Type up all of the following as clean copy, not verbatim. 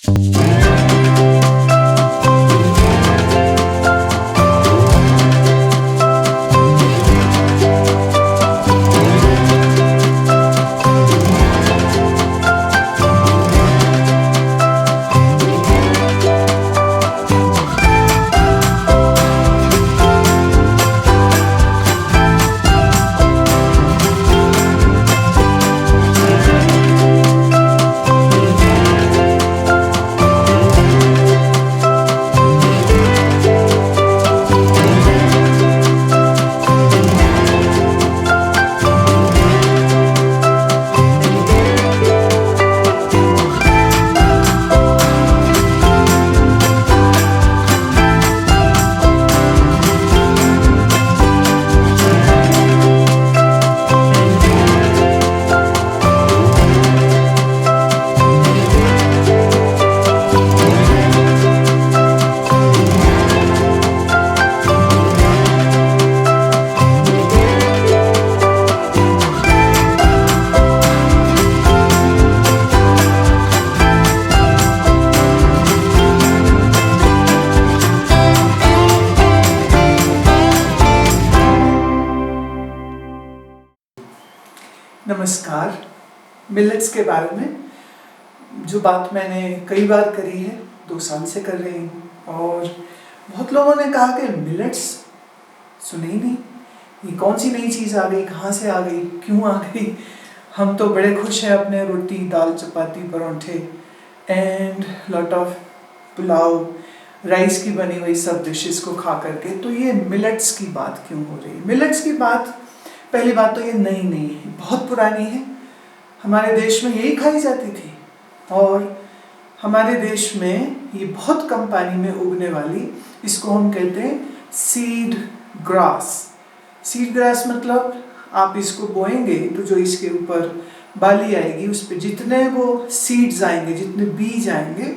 नमस्कार। मिलेट्स के बारे में जो बात मैंने कई बार करी है, 2 साल से कर रही हूँ, और बहुत लोगों ने कहा कि मिलेट्स सुने ही नहीं, ये कौन सी नई चीज़ आ गई, कहाँ से आ गई, क्यों आ गई। हम तो बड़े खुश हैं अपने रोटी दाल चपाती परोंठे and lot of pulao rice की बनी हुई सब डिशेस को खा करके, तो ये मिलेट्स की बात क्यों हो रही है। मिलेट्स की बात, पहली बात तो ये नई नहीं है, बहुत पुरानी है। हमारे देश में यही खाई जाती थी, और हमारे देश में ये बहुत कम पानी में उगने वाली, इसको हम कहते हैं सीड ग्रास। सीड ग्रास मतलब आप इसको बोएंगे तो जो इसके ऊपर बाली आएगी, उस पर जितने वो सीड्स आएंगे, जितने बीज आएंगे,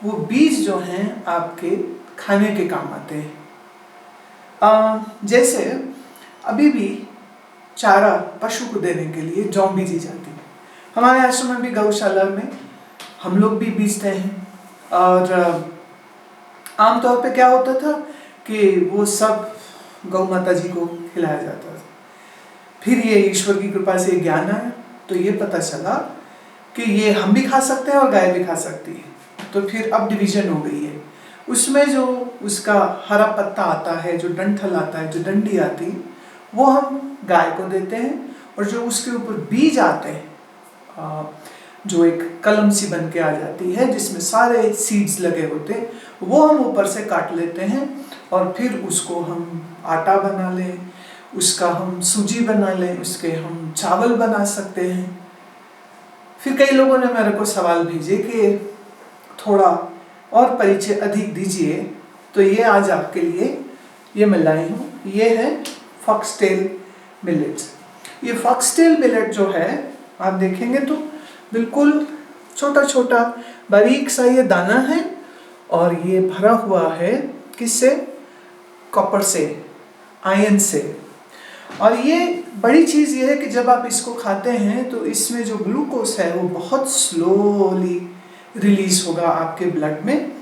वो बीज जो हैं आपके खाने के काम आते हैं। जैसे अभी भी चारा पशु को देने के लिए जौ बीजी जाती है। हमारे आश्रम में भी गौशाला में हम लोग भी बीजते हैं, और आमतौर पे क्या होता था कि वो सब गौ माता जी को खिलाया जाता था। फिर ये ईश्वर की कृपा से ज्ञान आया, तो ये पता चला कि ये हम भी खा सकते हैं और गाय भी खा सकती है। तो फिर अब डिवीजन हो गई है। उसमें जो उसका हरा पत्ता आता है, जो डंठल आता है, जो डंडी आती है, वो हम गाय को देते हैं, और जो उसके ऊपर बीज आते हैं, जो एक कलम सी बन के आ जाती है जिसमें सारे सीड्स लगे होते हैं, वो हम ऊपर से काट लेते हैं, और फिर उसको हम आटा बना लें, उसका हम सूजी बना लें, उसके हम चावल बना सकते हैं। फिर कई लोगों ने मेरे को सवाल भेजे कि थोड़ा और परिचय अधिक दीजिए, तो ये आज आपके लिए ये मैं लाई हूँ। ये है फॉक्सटेल मिलेट्स। ये फॉक्सटेल मिलेट जो है, आप देखेंगे तो बिल्कुल छोटा छोटा बारीक सा ये दाना है, और ये भरा हुआ है किससे? कॉपर से, आयरन से। और ये बड़ी चीज़ ये है कि जब आप इसको खाते हैं तो इसमें जो ग्लूकोज है वो बहुत स्लोली रिलीज होगा आपके ब्लड में।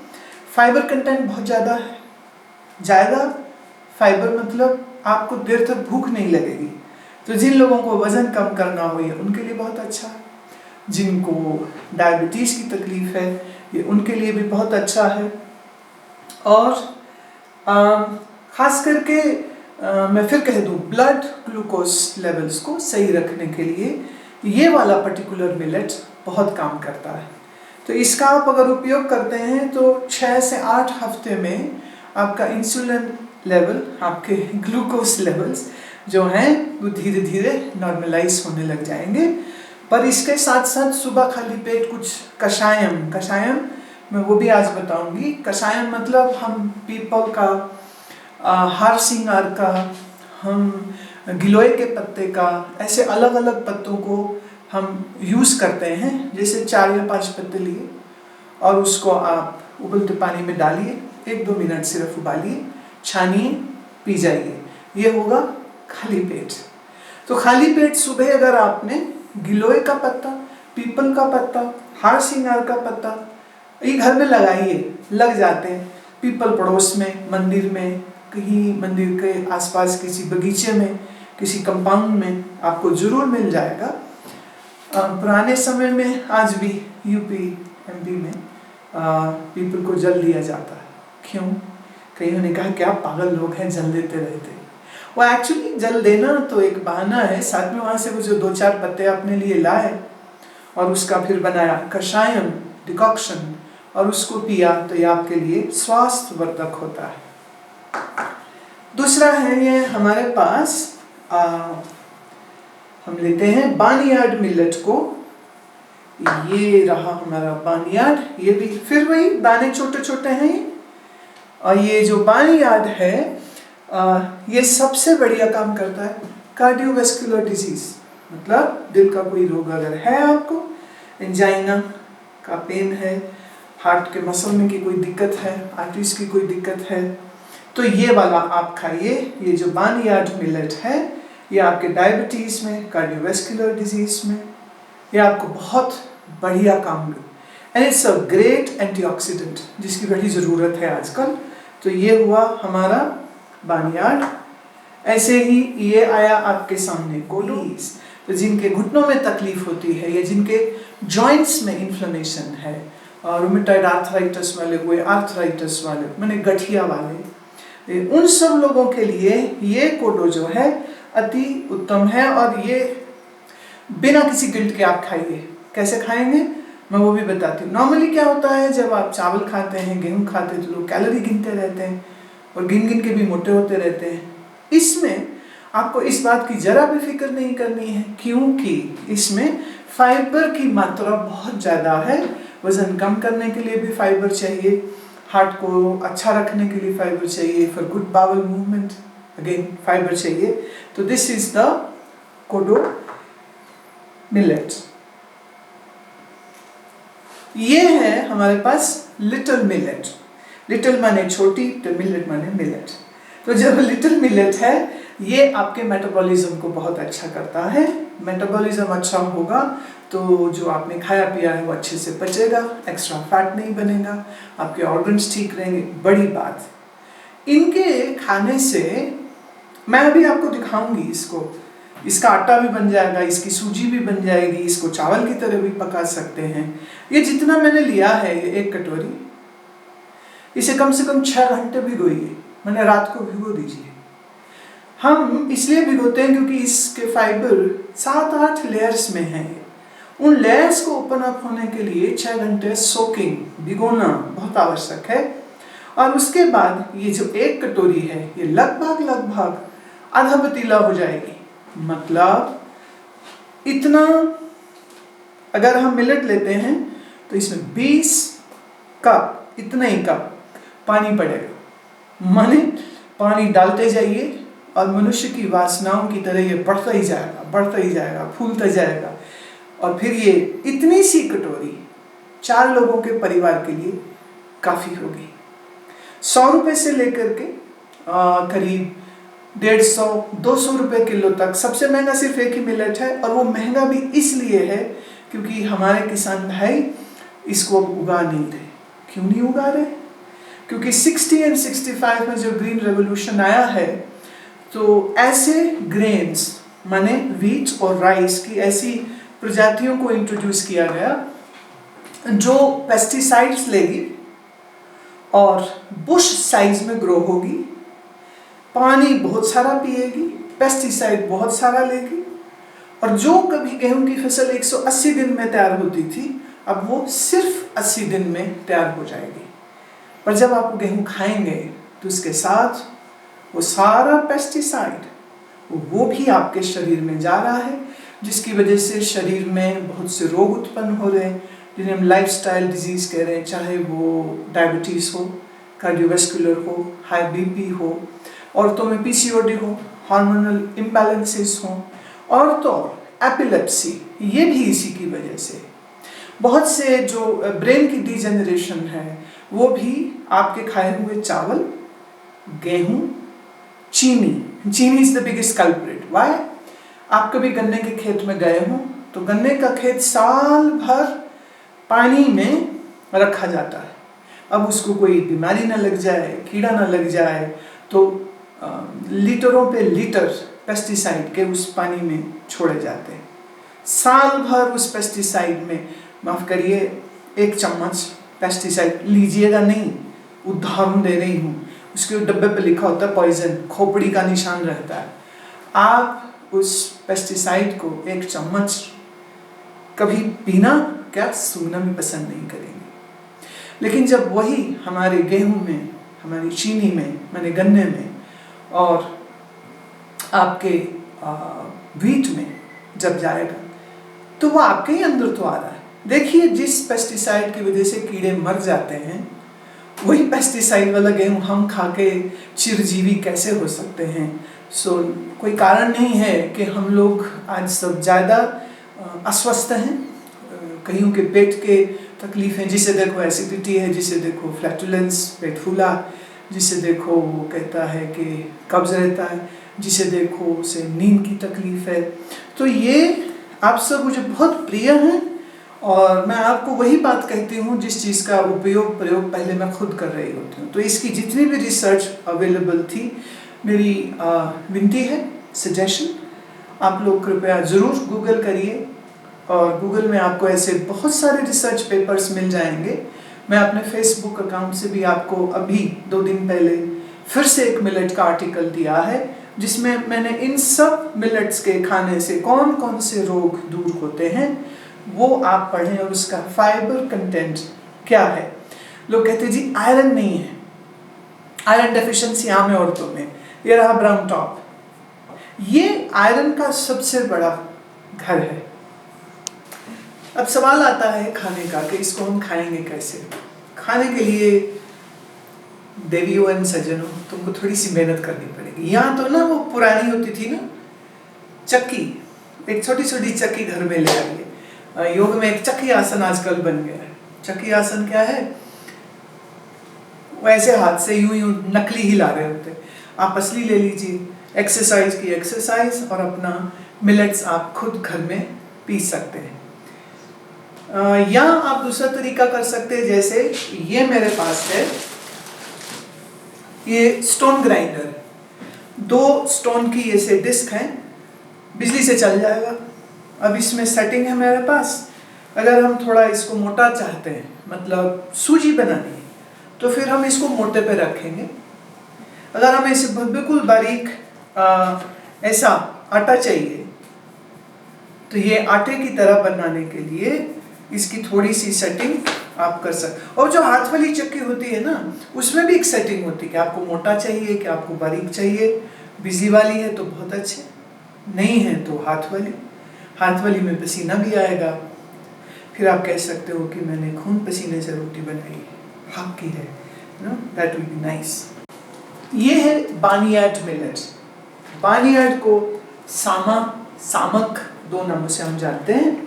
फाइबर कंटेंट बहुत ज़्यादा है, ज़्यादा फाइबर मतलब आपको देर तक भूख नहीं लगेगी। तो जिन लोगों को वज़न कम करना हो, ये उनके लिए बहुत अच्छा है। जिनको डायबिटीज़ की तकलीफ़ है, ये उनके लिए भी बहुत अच्छा है। और ख़ास करके मैं फिर कह दूँ, ब्लड ग्लूकोज लेवल्स को सही रखने के लिए ये वाला पर्टिकुलर मिलेट बहुत काम करता है। तो इसका आप अगर उपयोग करते हैं तो 6 से 8 हफ्ते में आपका इंसुलिन लेवल, आपके ग्लूकोज लेवल्स जो हैं वो धीरे धीरे नॉर्मलाइज होने लग जाएंगे। पर इसके साथ साथ सुबह खाली पेट कुछ कषायम मैं वो भी आज बताऊंगी। कषायम मतलब हम पीपल का, हार सिंगार का, हम गिलोय के पत्ते का, ऐसे अलग अलग पत्तों को हम यूज़ करते हैं। जैसे 4 या 5 पत्ते लिए और उसको आप उबलते पानी में डालिए, 1-2 मिनट सिर्फ उबालिए, छानिए, पी जाइए। ये होगा खाली पेट। तो खाली पेट सुबह अगर आपने गिलोय का पत्ता, पीपल का पत्ता, हार सिंगार का पत्ता ये घर में लगाइए, लग जाते हैं। पीपल पड़ोस में, मंदिर में, कहीं मंदिर के आसपास किसी बगीचे में, किसी कंपाउंड में आपको जरूर मिल जाएगा। पुराने समय में आज भी यूपी एमपी में पीपल को जल दिया जाता है। क्यों? कईयों ने कहा क्या पागल लोग हैं, जल देते रहते। वो एक्चुअली जल देना तो एक बहाना है, साथ में वहाँ से वो जो 2-4 पत्ते अपने लिए लाए और उसका फिर बनाया कषायम, डिकॉक्शन, और उसको पिया तो ये आपके लिए स्वास्थ्यवर्धक होता है। दूसरा है ये हमारे पास हम लेते हैं बार्नयार्ड मिलेट को। ये रहा हमारा बार्नयार्ड, ये भी फिर वही दाने छोटे छोटे हैं। और ये जो बार्नयार्ड है ये सबसे बढ़िया काम करता है कार्डियोवैस्कुलर डिजीज, मतलब दिल का कोई रोग अगर है आपको, एंजाइना का पेन है, हार्ट के मसल में की कोई दिक्कत है, आर्टरीज की कोई दिक्कत है, तो ये वाला आप खाइए। ये जो बार्नयार्ड मिलेट है ये आपके डायबिटीज़ में, कार्डियोवैस्कुलर डिजीज में ये आपको बहुत बढ़िया काम and it's a great antioxidant जिसकी बड़ी ज़रूरत है आजकल। तो ये हुआ हमारा बार्नयार्ड। ऐसे ही ये आया आपके सामने कोडोज, तो जिनके घुटनों में तकलीफ होती है या जिनके जॉइंट्स में इन्फ्लेमेशन है, रूमेटॉइड आर्थराइटिस वाले हुए, आर्थराइटिस वाले माने गठिया वाले, उन सब लोगों के लिए ये कोडो जो है अति उत्तम है। और ये बिना किसी गिल्ट के आप खाइए। कैसे खाएंगे मैं वो भी बताती हूँ। नॉर्मली क्या होता है, जब आप चावल खाते हैं, गेहूँ खाते हैं, तो लोग कैलोरी गिनते रहते हैं और गिन गिन के भी मोटे होते रहते हैं। इसमें आपको इस बात की जरा भी फिक्र नहीं करनी है, क्योंकि इसमें फाइबर की मात्रा बहुत ज़्यादा है। वजन कम करने के लिए भी फाइबर चाहिए, हार्ट को अच्छा रखने के लिए फाइबर चाहिए, for good bowel movement again fibre चाहिए। तो this is the kodo millet. ये है हमारे पास लिटिल मिलेट। लिटिल माने छोटी, तो मिलेट माने मिलेट। तो जब लिटिल मिलेट है ये आपके मेटाबॉलिज्म को बहुत अच्छा करता है। मेटाबॉलिज्म अच्छा होगा तो जो आपने खाया पिया है वो अच्छे से पचेगा, एक्स्ट्रा फैट नहीं बनेगा, आपके ऑर्गन्स ठीक रहेंगे। बड़ी बात, इनके खाने से मैं अभी आपको दिखाऊंगी इसको, इसका आटा भी बन जाएगा, इसकी सूजी भी बन जाएगी, इसको चावल की तरह भी पका सकते हैं। ये जितना मैंने लिया है, ये 1 कटोरी, इसे कम से कम 6 घंटे भिगोइए, मैंने रात को भिगो दीजिए। हम इसलिए भिगोते हैं क्योंकि इसके फाइबर 7-8 लेयर्स में हैं। उन लेयर्स को ओपन अप होने के लिए 6 घंटे सोकिंग, भिगोना बहुत आवश्यक है। और उसके बाद ये जो 1 कटोरी है ये लगभग आधा पतीला हो जाएगी। मतलब इतना अगर हम मिलेट लेते हैं तो इसमें 20 कप, इतना ही कप पानी पड़ेगा। माने पानी डालते जाइए और मनुष्य की वासनाओं की तरह ये बढ़ता ही जाएगा, फूलता जाएगा। और फिर ये इतनी सी कटोरी 4 लोगों के परिवार के लिए काफ़ी होगी। 100 रुपये से लेकर के करीब 150-200 रुपये किलो तक। सबसे महंगा सिर्फ एक ही मिलेट है, और वो महंगा भी इसलिए है क्योंकि हमारे किसान भाई इसको उगा नहीं रहे। क्यों नहीं उगा रहे? क्योंकि 60 और 65 में जो ग्रीन रेवोल्यूशन आया है, तो ऐसे ग्रेन्स माने व्हीट और राइस की ऐसी प्रजातियों को इंट्रोड्यूस किया गया जो पेस्टिसाइड्स लेगी और बुश साइज में ग्रो होगी, पानी बहुत सारा पिएगी, पेस्टिसाइड बहुत सारा लेगी, और जो कभी गेहूं की फसल 180 दिन में तैयार होती थी, अब वो सिर्फ 80 दिन में तैयार हो जाएगी। पर जब आप गेहूं खाएंगे तो उसके साथ वो सारा पेस्टिसाइड वो भी आपके शरीर में जा रहा है, जिसकी वजह से शरीर में बहुत से रोग उत्पन्न हो रहे हैं, जिन्हें हम लाइफस्टाइल डिजीज कह रहे हैं, चाहे वो डायबिटीज़ हो, कार्डियोवैस्कुलर हो, हाई बीपी हो, औरतों में पीसीओडी हो, हार्मोनल इम्बैलेंसेस हो, औरतों एपिलेप्सी, ये भी इसी की वजह से। बहुत से जो ब्रेन की डिजेनरेशन है वो भी आपके खाए हुए चावल, गेहूं, चीनी is the biggest culprit. Why? आप कभी गन्ने के खेत में गए हो तो गन्ने का खेत साल भर पानी में रखा जाता है। अब उसको कोई बीमारी ना लग जाए, कीड़ा ना लग जाए, तो लीटरों पे लीटर पेस्टिसाइड के उस पानी में छोड़े जाते हैं। साल भर उस पेस्टिसाइड में, माफ़ करिए, 1 चम्मच पेस्टिसाइड लीजिएगा नहीं, उदाहरण दे रही हूँ, उसके डब्बे पे लिखा होता है पॉइजन, खोपड़ी का निशान रहता है। आप उस पेस्टिसाइड को 1 चम्मच कभी पीना क्या सूंघना भी पसंद नहीं करेंगे। लेकिन जब वही हमारे गेहूं में, हमारी चीनी में, माने गन्ने में और आपके व्हीट में जब जाएगा, तो वो आपके ही अंदर तो आ रहा है। देखिए, जिस पेस्टिसाइड की वजह से कीड़े मर जाते हैं, वही पेस्टिसाइड वाला गेहूं हम खा के चिरजीवी कैसे हो सकते हैं। कोई कारण नहीं है कि हम लोग आज सब ज़्यादा अस्वस्थ हैं। कईयों के पेट के तकलीफ़ें, जिसे देखो एसिडिटी है, जिसे देखो फ्लैटुलेंस, पेट फूला, जिसे देखो वो कहता है कि कब्ज़ रहता है, जिसे देखो उसे नींद की तकलीफ़ है। तो ये आप सब मुझे बहुत प्रिय हैं और मैं आपको वही बात कहती हूँ जिस चीज़ का प्रयोग पहले मैं खुद कर रही होती हूँ। तो इसकी जितनी भी रिसर्च अवेलेबल थी, मेरी विनती है, सजेशन, आप लोग कृपया ज़रूर गूगल करिए और गूगल में आपको ऐसे बहुत सारे रिसर्च पेपर्स मिल जाएंगे। मैं अपने फेसबुक अकाउंट से भी आपको अभी 2 दिन पहले फिर से एक मिलेट का आर्टिकल दिया है, जिसमें मैंने इन सब मिलेट्स के खाने से कौन कौन से रोग दूर होते हैं वो आप पढ़ें और उसका फाइबर कंटेंट क्या है। लोग कहते हैं जी आयरन नहीं है, आयरन डेफिशिएंसी आम है औरतों में, ये रहा ब्राउन टॉप, ये आयरन का सबसे बड़ा घर है। अब सवाल आता है खाने का कि इसको हम खाएंगे कैसे। खाने के लिए देवियों एवं सज्जनों, तुमको थोड़ी सी मेहनत करनी पड़ेगी। यहाँ तो ना वो पुरानी होती थी ना चक्की, एक छोटी छोटी चक्की घर में ले आइए। योग में एक चक्की आसन आजकल बन गया है। चक्की आसन क्या है? वैसे हाथ से यूं यूं नकली ही ला रहे होते। आप असली ले लीजिए, एक्सरसाइज की एक्सरसाइज, और अपना मिलेट्स आप खुद घर में पीस सकते हैं। या आप दूसरा तरीका कर सकते हैं, जैसे ये मेरे पास है, ये स्टोन ग्राइंडर, 2 स्टोन की ऐसे डिस्क हैं, बिजली से चल जाएगा। अब इसमें सेटिंग है मेरे पास। अगर हम थोड़ा इसको मोटा चाहते हैं, मतलब सूजी बनानी है, तो फिर हम इसको मोटे पे रखेंगे। अगर हमें इसे बिल्कुल बारीक ऐसा आटा चाहिए, तो ये आटे की तरह बनाने के लिए इसकी थोड़ी सी सेटिंग आप कर सकते। और जो हाथ वाली चक्की होती है ना, उसमें भी एक सेटिंग होती है कि आपको मोटा चाहिए कि आपको बारीक चाहिए। बिजली वाली है तो बहुत अच्छे, नहीं है तो हाथ वाली। हाथ वाली में पसीना भी आएगा, फिर आप कह सकते हो कि मैंने खून पसीने से रोटी बनाई, हक की है, दैट विल बी नाइस। ये है बार्नयार्ड मिलेट। बार्नयार्ड को सामक 2 नामों से हम जानते हैं,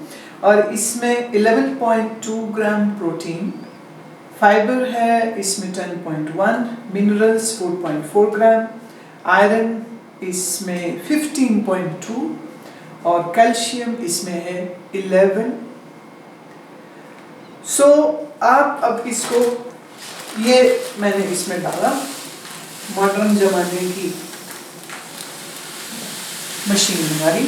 और इसमें 11.2 ग्राम प्रोटीन, फाइबर है इसमें 10.1, मिनरल्स 4.4 ग्राम, आयरन इसमें 15.2 और कैल्शियम इसमें है 11। आप अब इसको, ये मैंने इसमें डाला, मॉडर्न जमाने की मशीन हमारी।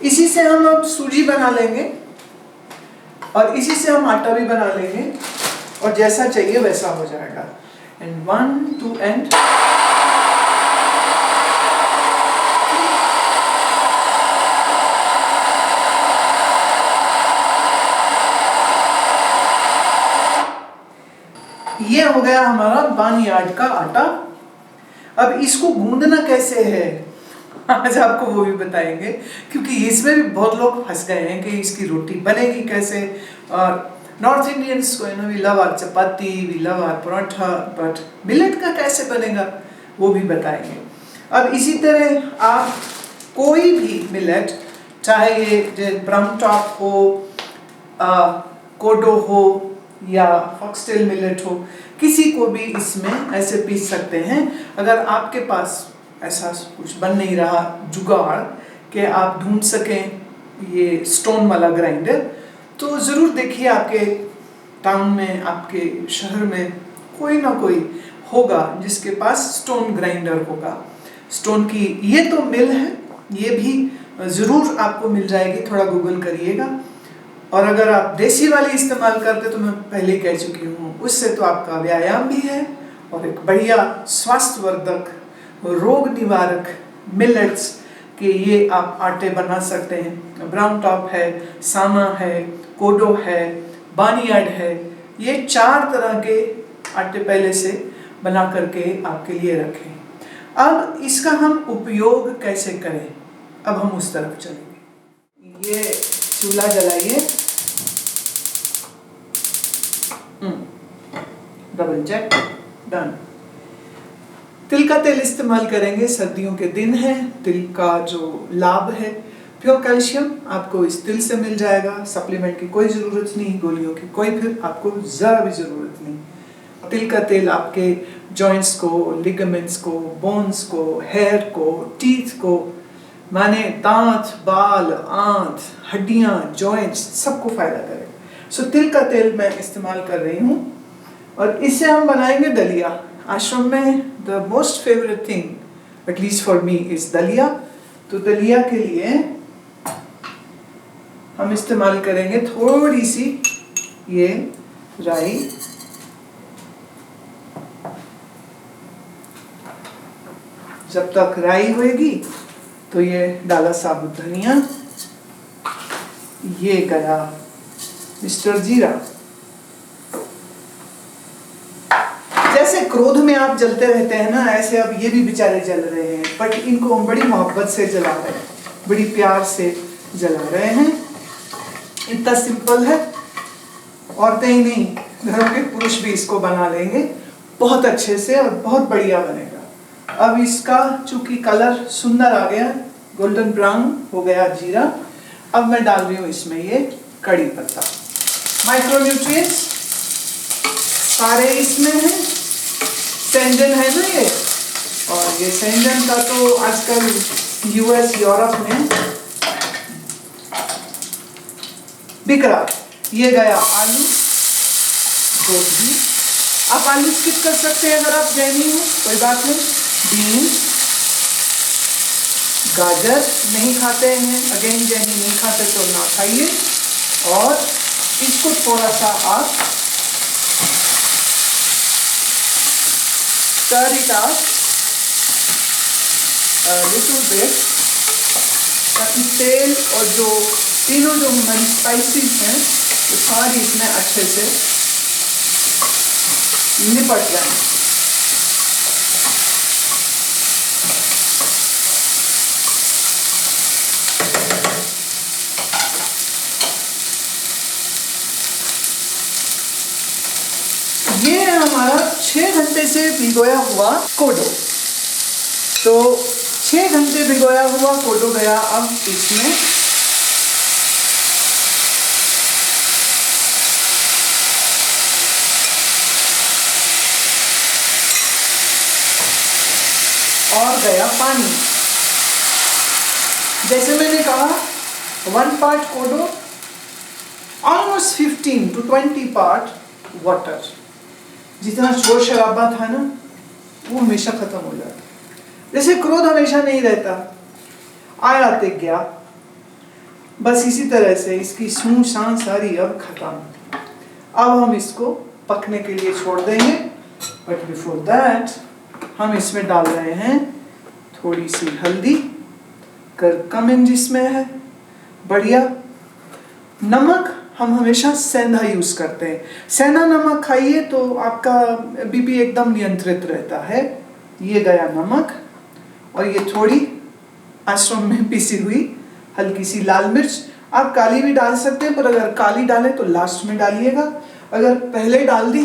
इसी से हम अब सूजी बना लेंगे और इसी से हम आटा भी बना लेंगे, और जैसा चाहिए वैसा हो जाएगा। एंड 1 2 एंड ये हो गया हमारा बार्नयार्ड का आटा। अब इसको गूंदना कैसे है, आज आपको वो भी बताएंगे, क्योंकि इसमें भी बहुत लोग फंस गए हैं कि इसकी रोटी बनेगी कैसे। और नॉर्थ इंडियंस को we love our chapati, we love our paratha, but millet का कैसे बनेगा वो भी बताएंगे। अब इसी तरह आप कोई भी मिलेट, चाहे ये ब्राउन टॉप हो, कोडो हो या फॉक्सटेल मिलेट हो, किसी को भी इसमें ऐसे पीस सकते हैं। अगर आपके पास ऐसा कुछ बन नहीं रहा जुगाड़ कि आप ढूंढ सकें ये स्टोन वाला ग्राइंडर, तो ज़रूर देखिए आपके टाउन में, आपके शहर में कोई ना कोई होगा जिसके पास स्टोन ग्राइंडर होगा। स्टोन की ये तो मिल है, ये भी ज़रूर आपको मिल जाएगी, थोड़ा गूगल करिएगा। और अगर आप देसी वाली इस्तेमाल करते तो मैं पहले कह चुकी हूँ, उससे तो आपका व्यायाम भी है और एक बढ़िया स्वास्थ्यवर्धक, रोग निवारक मिलेट्स के ये आप आटे बना सकते हैं। ब्राउन टॉप है, सामा है, कोडो है, बानियाड है, ये 4 तरह के आटे पहले से बना करके आपके लिए रखें। अब इसका हम उपयोग कैसे करें, अब हम उस तरफ चलेंगे। ये चूल्हा जलाइए, डबल चेक, डन। तिल का तेल इस्तेमाल करेंगे, सर्दियों के दिन है, तिल का जो लाभ है, प्योर कैल्शियम आपको इस तिल से मिल जाएगा। सप्लीमेंट की कोई ज़रूरत नहीं, गोलियों की कोई फिर आपको ज़रा भी ज़रूरत नहीं। तिल का तेल आपके जॉइंट्स को, लिगामेंट्स को, बोन्स को, हेयर को, टीथ को, माने दांत, बाल, आंत, हड्डियां, जॉइंट्स, सबको फायदा करेगा। सो तिल का तेल मैं इस्तेमाल कर रही हूँ और इससे हम बनाएंगे दलिया। आश्रम में the most favourite thing at least for me is दलिया। तो दलिया के लिए हम इस्तेमाल करेंगे थोड़ी सी ये राई, जब तक राई होएगी तो ये डाला साबुत धनिया, ये गया मिस्टर जीरा। जैसे क्रोध में आप जलते रहते हैं ना, ऐसे अब ये भी बेचारे जल रहे हैं, बट इनको हम बड़ी मोहब्बत से जला रहे हैं, बड़ी प्यार से जला रहे हैं। इतना सिंपल है, औरतें ही नहीं घरों के पुरुष भी इसको बना लेंगे बहुत अच्छे से और बहुत बढ़िया बनेगा। अब इसका चूंकि कलर सुंदर आ गया, गोल्डन ब्राउन हो गया जीरा, अब मैं डाल रही हूँ इसमें ये कड़ी पत्ता। माइक्रोन्यूट्रिएंट्स सारे इसमें हैं, सेंजन है ना ये, और ये सेंजन का तो आजकल यूएस यूरोप में बिक रहा। ये गया आलू, गोभी, आप आलू स्किप कर सकते हैं अगर आप जैनी हो, कोई बात नहीं। बीन्स, गाजर नहीं खाते हैं, अगेन जैनी नहीं खाते तो ना खाइए। और इसको थोड़ा सा आप stir it up a little bit, ताकि तेल और जो तीनों जो हमारी स्पाइसेस हैं वो सारी इसमें अच्छे से निपट जाए। ये हमारा 6 घंटे से भिगोया हुआ कोडो। तो 6 घंटे भिगोया हुआ कोडो गया अब इसमें। और गया पानी। जैसे मैंने कहा 1 part kodo, almost 15 to 20 part water. जितना शोर शराबा था ना वो हमेशा खत्म हो जाता। जैसे क्रोध हमेशा नहीं रहता, आया ते गया, बस इसी तरह से इसकी सूं शान सारी अब खत्म। अब हम इसको पकने के लिए छोड़ देंगे, बट बिफोर दैट हम इसमें डाल रहे हैं थोड़ी सी हल्दी, करकमिन जिसमें है, बढ़िया। नमक हम हमेशा सेंधा यूज करते हैं, सेंधा नमक खाइए तो आपका बीपी एकदम नियंत्रित रहता है। ये गया नमक, और ये थोड़ी आश्रम में पीसी हुई हल्की सी लाल मिर्च। आप काली भी डाल सकते हैं, पर अगर काली डालें तो लास्ट में डालिएगा, अगर पहले डाल दी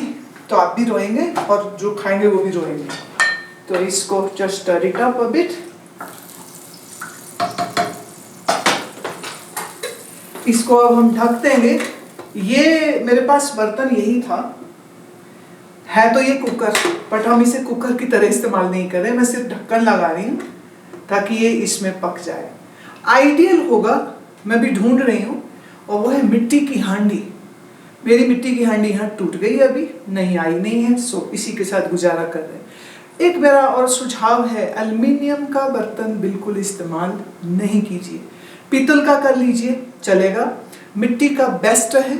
तो आप भी रोएंगे और जो खाएंगे वो भी रोएंगे। तो इसको just stir it up a bit। इसको अब हम ढक देंगे। ये मेरे पास बर्तन यही था, है तो ये कुकर, बट हम इसे कुकर की तरह इस्तेमाल नहीं कर रहे, मैं सिर्फ ढक्कन लगा रही हूँ ताकि ये इसमें पक जाए। आइडियल होगा मैं भी ढूंढ रही हूँ, और वो है मिट्टी की हांडी। मेरी मिट्टी की हांडी यहाँ टूट गई, अभी नहीं आई नहीं है, सो इसी के साथ गुजारा कर रहे हैं। एक मेरा और सुझाव है, एल्युमिनियम का बर्तन बिल्कुल इस्तेमाल नहीं कीजिए। पीतल का कर लीजिए, चलेगा। मिट्टी का बेस्ट है,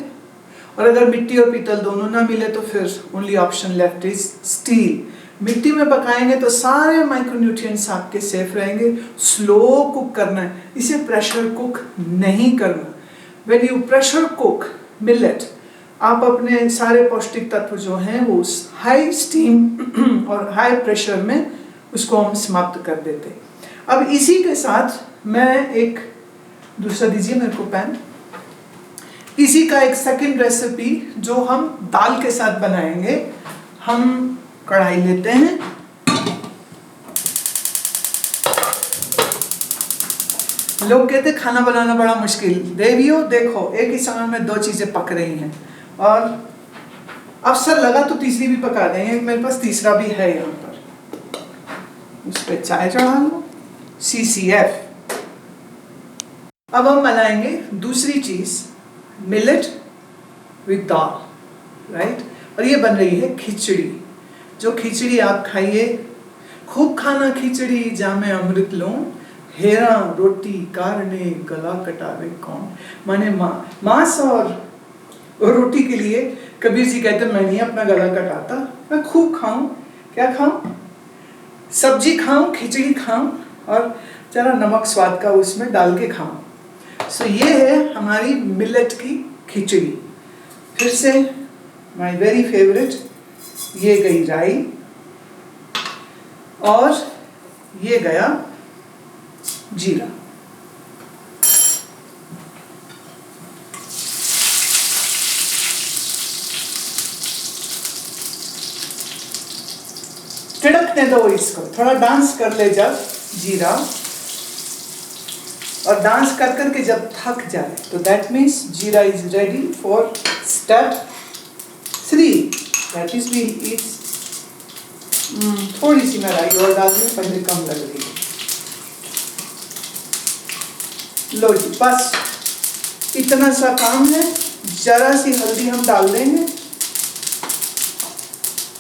और अगर मिट्टी और पीतल दोनों ना मिले तो फिर only option left is steel. मिट्टी में पकाएंगे तो सारे माइक्रोन्यूट्रिएंट्स आपके सेफ रहेंगे। स्लो कुक करना है, इसे प्रेशर कुक नहीं करना। When you pressure cook millet, आप अपने सारे पौष्टिक तत्व जो हैं वो हाई स्टीम और हाई प्रेशर में उसको हम समाप्त कर देते। अब इसी के साथ मैं एक दूसरा, दीजिए मेरे को पेन, इसी का एक सेकंड रेसिपी जो हम दाल के साथ बनाएंगे। हम कढ़ाई लेते हैं, लोग कहते हैं खाना बनाना बड़ा मुश्किल। देवियों देखो, एक ही समय में 2 चीजें पक रही हैं, और अवसर लगा तो तीसरी भी पका देंगे। मेरे पास तीसरा भी है यहाँ पर। उस पर चाय चढ़ा लो, CCF। अब हम बनाएंगे दूसरी चीज, मिलेट विद दाल, राइट। और ये बन रही है खिचड़ी। जो खिचड़ी आप खाइए, खूब खाना खिचड़ी जामे अमृत लो, हेरा रोटी कारने गला कटावे कौन। माने मांस और रोटी के लिए कबीर जी कहते मैं नहीं अपना गला कटाता, मैं खूब खाऊं। क्या खाऊं? सब्जी खाऊं, खिचड़ी खाऊं, और जरा नमक स्वाद का उसमें डाल के खाऊं। सो ये है हमारी मिलेट की खिचड़ी। फिर से माय वेरी फेवरेट, ये गई राई, और ये गया जीरा। तिड़कने दो इसको, थोड़ा डांस कर ले जब जीरा, और डांस कर करके जब थक जाए तो that means jeera is ready for step 3, that is we its. थोड़ी सी मैं राई और डाल दूँ, पहले कम लग रही है। लो जी, बस इतना सा काम है। जरा सी हल्दी हम डाल देंगे,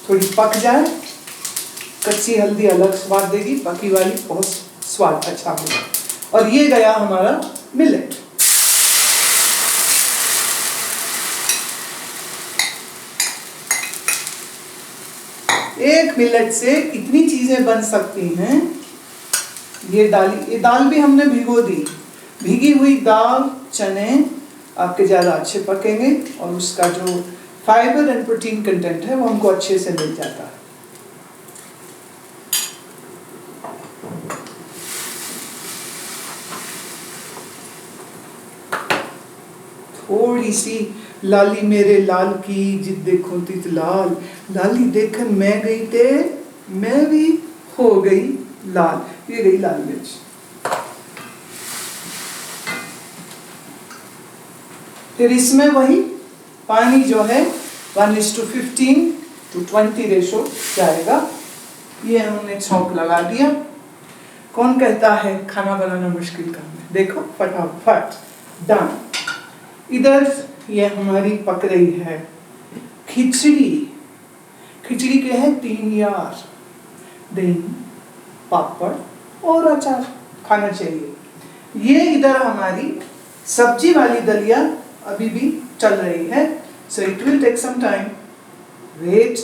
थोड़ी पक जाए। कच्ची हल्दी अलग स्वाद देगी, पकी वाली बहुत स्वाद अच्छा होगा। और ये गया हमारा मिलेट। एक मिलेट से कितनी चीजें बन सकती हैं। ये दाल भी हमने भिगो दी। भीगी हुई दाल, चने आपके ज्यादा अच्छे पकेंगे, और उसका जो फाइबर एंड प्रोटीन कंटेंट है वो हमको अच्छे से मिल जाता है। थोड़ी सी लाली मेरे लाल की जिद देखो तित लाल, लाली देखन मैं गई ते मैं भी हो गई लाल। ये गई लाल मिर्च। फिर इसमें वही पानी जो है 1:15 to 20 रेशो जाएगा। ये हमने छौंक लगा दिया। कौन कहता है खाना बनाना मुश्किल काम है? देखो फटाफट डन। इधर ये हमारी पक रही है खिचड़ी। खिचड़ी के हैं 3 यार, दही, पापड़ और अचार खाना चाहिए। ये इधर हमारी सब्जी वाली दलिया अभी भी चल रही है। So it will take some time, wait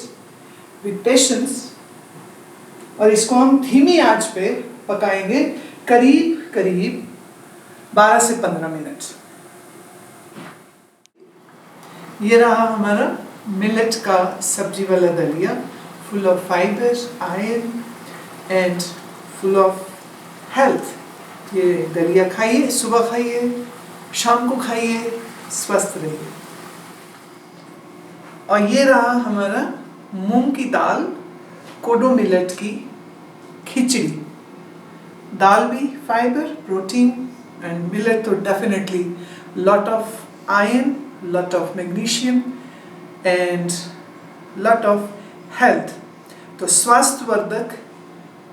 with patience. और इसको हम धीमी आंच पे पकाएंगे करीब करीब 12 से 15 मिनट। ये रहा हमारा मिलेट का सब्जी वाला दलिया, full of fibre, iron and full of health. ये दलिया खाइए, सुबह खाइए, शाम को खाइए, स्वस्थ रहिए। और ये रहा हमारा मूंग की दाल, कोडो मिलेट की खिचड़ी। दाल भी फाइबर, प्रोटीन, एंड मिलेट तो definitely lot of iron, lot of magnesium and lot of health। तो स्वास्थ्यवर्धक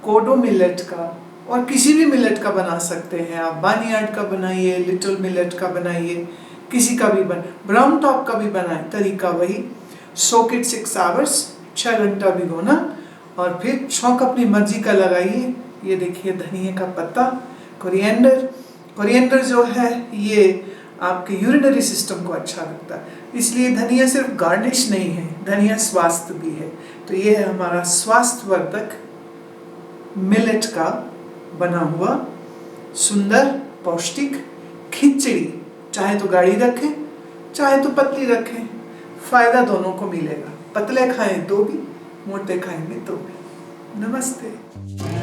कोडो मिलेट का और किसी भी मिलेट का बना सकते हैं आप। बार्नयार्ड का बनाइए, लिटिल मिलेट का बनाइए, किसी का भी ब्राउन टॉप का भी बनाए, तरीका वही। सोक इट 6 आवर्स, 6 घंटा भिगोना, और फिर छौंक अपनी मर्जी का लगाइए। ये देखिए धनिया का पत्ता, कोरिएंडर जो है ये आपके यूरिनरी सिस्टम को अच्छा रखता है, इसलिए धनिया सिर्फ गार्निश नहीं है, धनिया स्वास्थ्य भी है। तो ये है हमारा स्वास्थ्यवर्धक मिलेट का बना हुआ सुंदर पौष्टिक खिचड़ी। चाहे तो गाढ़ी रखें, चाहे तो पतली रखें, फायदा दोनों को मिलेगा। पतले खाएं तो भी, मोटे खाएंगे तो भी। नमस्ते।